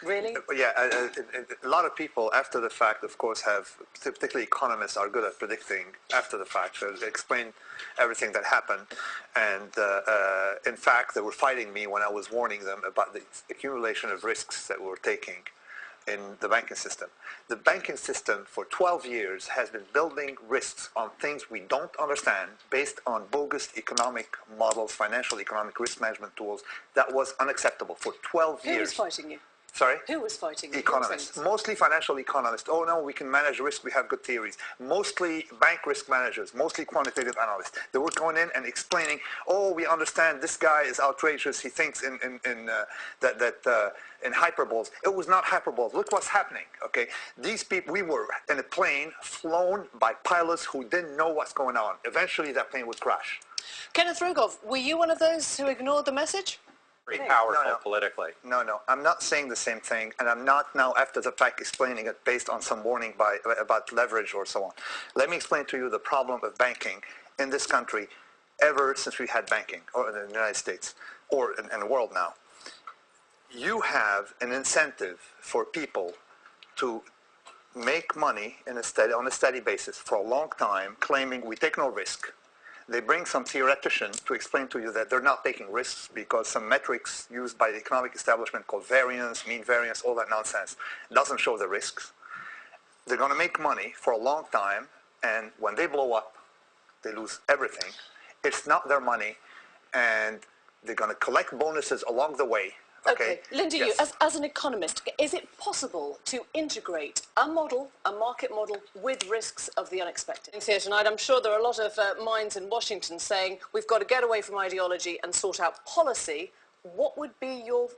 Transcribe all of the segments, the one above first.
Really? Yeah, a lot of people after the fact, of course, particularly economists are good at predicting after the fact. So they explain everything that happened. And in fact, they were fighting me when I was warning them about the accumulation of risks that we were taking in the banking system. The banking system for 12 years has been building risks on things we don't understand based on bogus economic models, financial economic risk management tools. That was unacceptable for 12 years. Who was fighting you? Sorry? Who was fighting you? Economists. Mostly financial economists. Oh no, we can manage risk, we have good theories. Mostly bank risk managers, mostly quantitative analysts. They were going in and explaining, oh, we understand this guy is outrageous, he thinks in hyperboles. It was not hyperboles. Look what's happening, okay? These people, we were in a plane flown by pilots who didn't know what's going on. Eventually that plane would crash. Kenneth Rogoff, were you one of those who ignored the message? Very powerful politically. No, I'm not saying the same thing, and I'm not now after the fact explaining it based on some warning about leverage or so on. Let me explain to you the problem of banking in this country ever since we had banking, or in the United States, or in the world now. You have an incentive for people to make money on a steady basis for a long time, claiming we take no risk. They bring some theoretician to explain to you that they're not taking risks because some metrics used by the economic establishment called variance, mean variance, all that nonsense doesn't show the risks. They're going to make money for a long time, and when they blow up, they lose everything. It's not their money, and they're going to collect bonuses along the way. Okay, Linda, yes. You, as an economist, is it possible to integrate a model, a market model, with risks of the unexpected? Here tonight, I'm sure there are a lot of minds in Washington saying we've got to get away from ideology and sort out policy. What would be your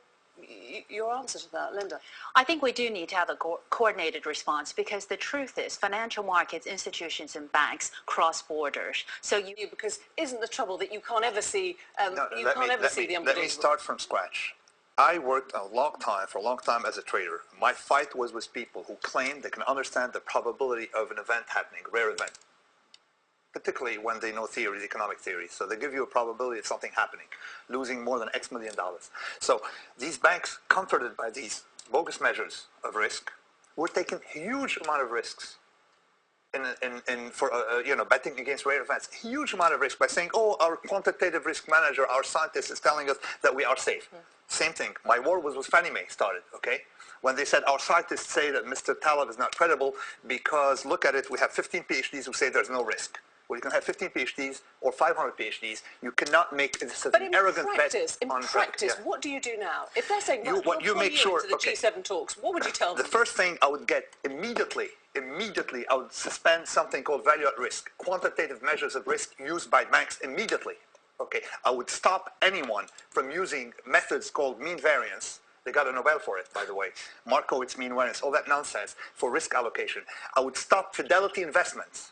answer to that, Linda? I think we do need to have a coordinated response, because the truth is financial markets, institutions and banks cross borders. So because isn't the trouble that you can't ever see the unpredictable? Let me start from scratch. I worked for a long time as a trader. My fight was with people who claim they can understand the probability of an event happening, a rare event, particularly when they know theory, economic theory. So they give you a probability of something happening, losing more than X million dollars. So these banks, comforted by these bogus measures of risk, were taking huge amount of risks betting against rare events. Huge amount of risk by saying, oh, our quantitative risk manager, our scientist is telling us that we are safe. Same thing. My war was with Fannie Mae started, okay? When they said our scientists say that Mr. Taleb is not credible because, look at it, we have 15 PhDs who say there's no risk. Well, you can have 15 PhDs or 500 PhDs. You cannot make this an arrogant bet. In practice, what do you do now? If they're saying, you make sure into the G7 talks, what would you tell them? The first thing I would get immediately, I would suspend something called value at risk, quantitative measures of risk used by banks immediately. Okay, I would stop anyone from using methods called mean variance. They got a Nobel for it, by the way. Markowitz mean variance, all that nonsense for risk allocation. I would stop Fidelity Investments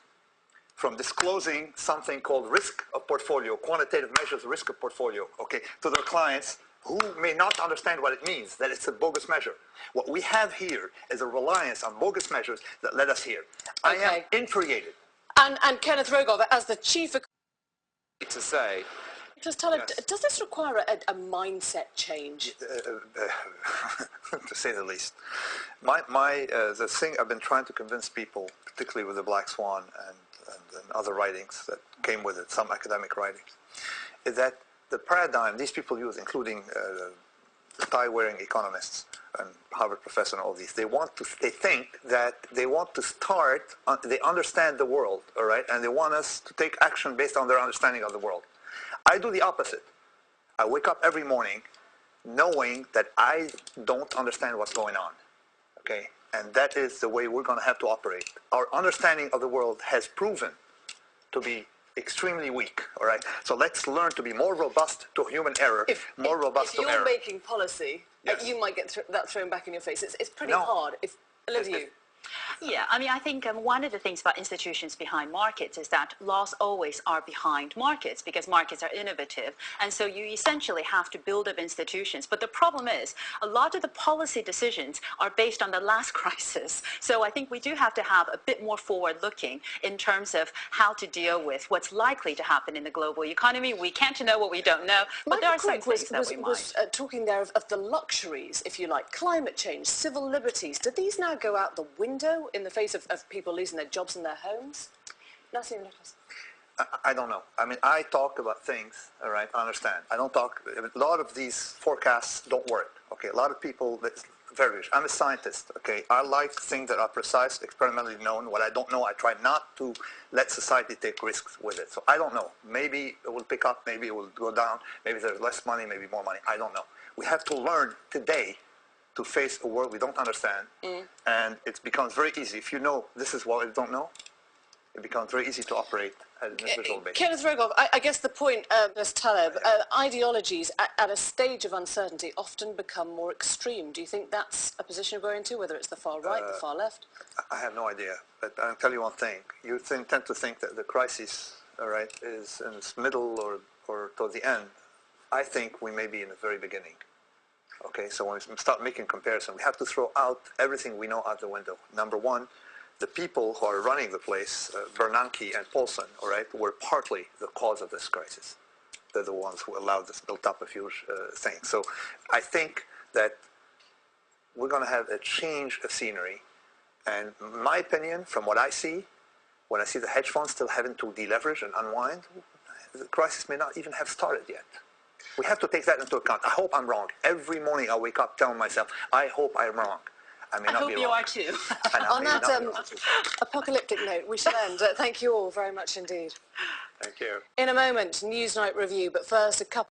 from disclosing something called risk of portfolio, quantitative measures of risk of portfolio, okay, to their clients who may not understand what it means, that it's a bogus measure. What we have here is a reliance on bogus measures that led us here. Okay. I am infuriated. And Kenneth Rogoff, as the chief to say. Nicholas Taleb, yes. Does this require a mindset change? To say the least. The thing I've been trying to convince people, particularly with the Black Swan and other writings that came with it, some academic writings, is that the paradigm these people use, including tie-wearing economists and Harvard professor and all these, they think that they want to start, they understand the world, all right, and they want us to take action based on their understanding of the world. I do the opposite. I wake up every morning knowing that I don't understand what's going on, okay? And that is the way we're going to have to operate. Our understanding of the world has proven to be extremely weak, all right? So let's learn to be more robust to human error, more robust to error. If you're making policy, yes. You might get that thrown back in your face. It's pretty hard. If Olivia, Yeah, I mean, I think one of the things about institutions behind markets is that laws always are behind markets because markets are innovative. And so you essentially have to build up institutions. But the problem is a lot of the policy decisions are based on the last crisis. So I think we do have to have a bit more forward-looking in terms of how to deal with what's likely to happen in the global economy. We can't know what we don't know, but there are some things that we might. was talking there of the luxuries, if you like, climate change, civil liberties. Do these now go out the window in the face of people losing their jobs and their homes? Nassim Nicholas. I don't know. I mean, I talk about things, all right, I understand. I don't talk, a lot of these forecasts don't work, okay? A lot of people, I'm a scientist, okay? I like things that are precise, experimentally known. What I don't know, I try not to let society take risks with it. So I don't know. Maybe it will pick up, maybe it will go down, maybe there's less money, maybe more money. I don't know. We have to learn today to face a world we don't understand, and it becomes very easy. If you know this is what I don't know, it becomes very easy to operate at an individual basis. Kenneth Rogoff, I guess the point, Ms. Taleb, ideologies at a stage of uncertainty often become more extreme. Do you think that's a position you're going to, whether it's the far right, the far left? I have no idea, but I'll tell you one thing. You tend to think that the crisis, all right, is in its middle or toward the end. I think we may be in the very beginning. Okay, so when we start making comparison, we have to throw out everything we know out the window. Number one, the people who are running the place, Bernanke and Paulson, all right, were partly the cause of this crisis. They're the ones who allowed this built up a huge thing. So I think that we're going to have a change of scenery. And my opinion, from what I see, when I see the hedge funds still having to deleverage and unwind, the crisis may not even have started yet. We have to take that into account. I hope I'm wrong. Every morning I wake up telling myself, I hope I'm wrong. I may not be wrong. I hope you are too. On that apocalyptic note, we shall end. Thank you all very much indeed. Thank you. In a moment, Newsnight Review, but first a couple